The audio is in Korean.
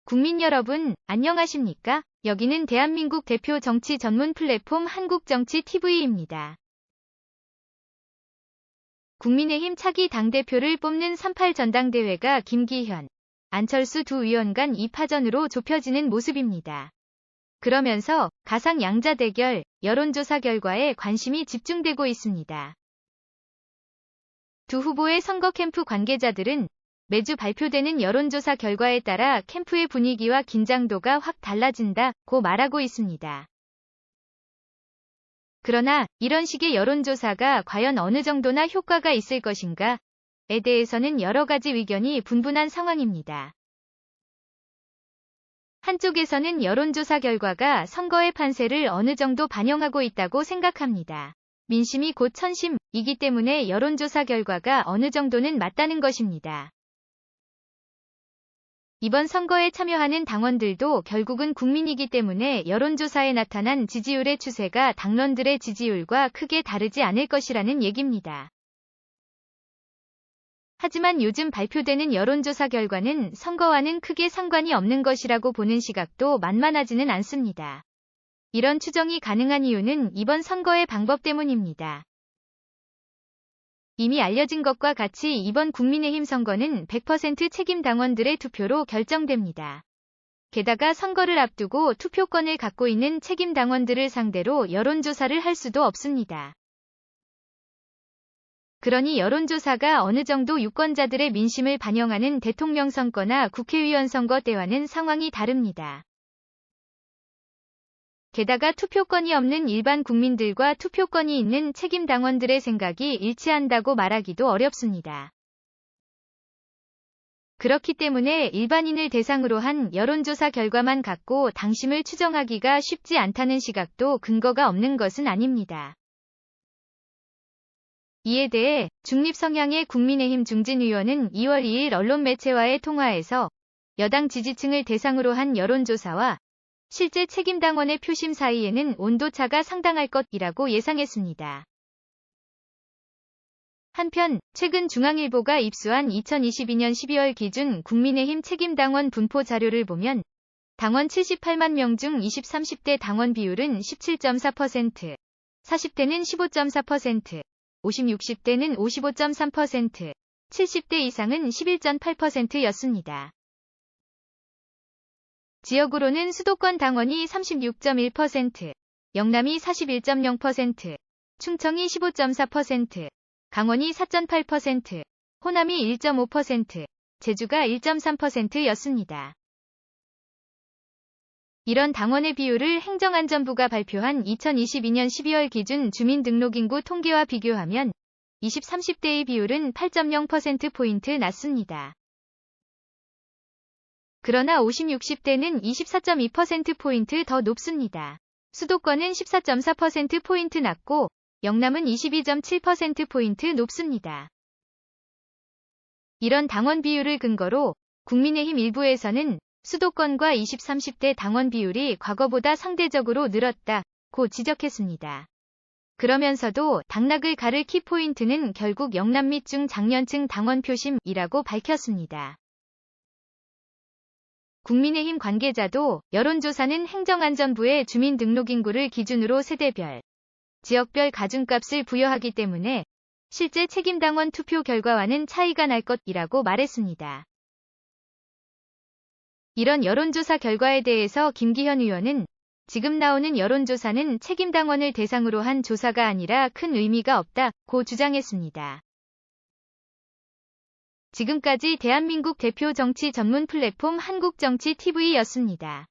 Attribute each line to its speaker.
Speaker 1: 국민 여러분, 안녕하십니까? 여기는 대한민국 대표 정치 전문 플랫폼 한국정치TV입니다. 국민의힘 차기 당대표를 뽑는 3.8 전당대회가 김기현, 안철수 두 의원 간 2파전으로 좁혀지는 모습입니다. 그러면서 가상 양자 대결, 여론조사 결과에 관심이 집중되고 있습니다. 두 후보의 선거 캠프 관계자들은 매주 발표되는 여론조사 결과에 따라 캠프의 분위기와 긴장도가 확 달라진다고 말하고 있습니다. 그러나 이런 식의 여론조사가 과연 어느 정도나 효과가 있을 것인가에 대해서는 여러 가지 의견이 분분한 상황입니다. 한쪽에서는 여론조사 결과가 선거의 판세를 어느 정도 반영하고 있다고 생각합니다. 민심이 곧 천심이기 때문에 여론조사 결과가 어느 정도는 맞다는 것입니다. 이번 선거에 참여하는 당원들도 결국은 국민이기 때문에 여론조사에 나타난 지지율의 추세가 당론들의 지지율과 크게 다르지 않을 것이라는 얘기입니다. 하지만 요즘 발표되는 여론조사 결과는 선거와는 크게 상관이 없는 것이라고 보는 시각도 만만하지는 않습니다. 이런 추정이 가능한 이유는 이번 선거의 방법 때문입니다. 이미 알려진 것과 같이 이번 국민의힘 선거는 100% 책임 당원들의 투표로 결정됩니다. 게다가 선거를 앞두고 투표권을 갖고 있는 책임 당원들을 상대로 여론조사를 할 수도 없습니다. 그러니 여론조사가 어느 정도 유권자들의 민심을 반영하는 대통령 선거나 국회의원 선거 때와는 상황이 다릅니다. 게다가 투표권이 없는 일반 국민들과 투표권이 있는 책임 당원들의 생각이 일치한다고 말하기도 어렵습니다. 그렇기 때문에 일반인을 대상으로 한 여론조사 결과만 갖고 당심을 추정하기가 쉽지 않다는 시각도 근거가 없는 것은 아닙니다. 이에 대해 중립 성향의 국민의힘 중진 의원은 2월 2일 언론 매체와의 통화에서 여당 지지층을 대상으로 한 여론조사와 실제 책임 당원의 표심 사이에는 온도차가 상당할 것이라고 예상했습니다. 한편 최근 중앙일보가 입수한 2022년 12월 기준 국민의힘 책임 당원 분포 자료를 보면 당원 78만 명 중 20-30대 당원 비율은 17.4%, 40대는 15.4%, 50-60대는 55.3%, 70대 이상은 11.8%였습니다. 지역으로는 수도권 당원이 36.1%, 영남이 41.0%, 충청이 15.4%, 강원이 4.8%, 호남이 1.5%, 제주가 1.3%였습니다. 이런 당원의 비율을 행정안전부가 발표한 2022년 12월 기준 주민등록인구 통계와 비교하면 20-30대의 비율은 8.0%포인트 낮습니다. 그러나 50-60대는 24.2%포인트 더 높습니다. 수도권은 14.4%포인트 낮고 영남은 22.7%포인트 높습니다. 이런 당원 비율을 근거로 국민의힘 일부에서는 수도권과 20-30대 당원 비율이 과거보다 상대적으로 늘었다고 지적했습니다. 그러면서도 당락을 가를 키포인트는 결국 영남 및 중장년층 당원 표심이라고 밝혔습니다. 국민의힘 관계자도 여론조사는 행정안전부의 주민등록인구를 기준으로 세대별, 지역별 가중값을 부여하기 때문에 실제 책임당원 투표 결과와는 차이가 날 것이라고 말했습니다. 이런 여론조사 결과에 대해서 김기현 의원은 지금 나오는 여론조사는 책임당원을 대상으로 한 조사가 아니라 큰 의미가 없다고 주장했습니다. 지금까지 대한민국 대표 정치 전문 플랫폼 한국정치TV였습니다.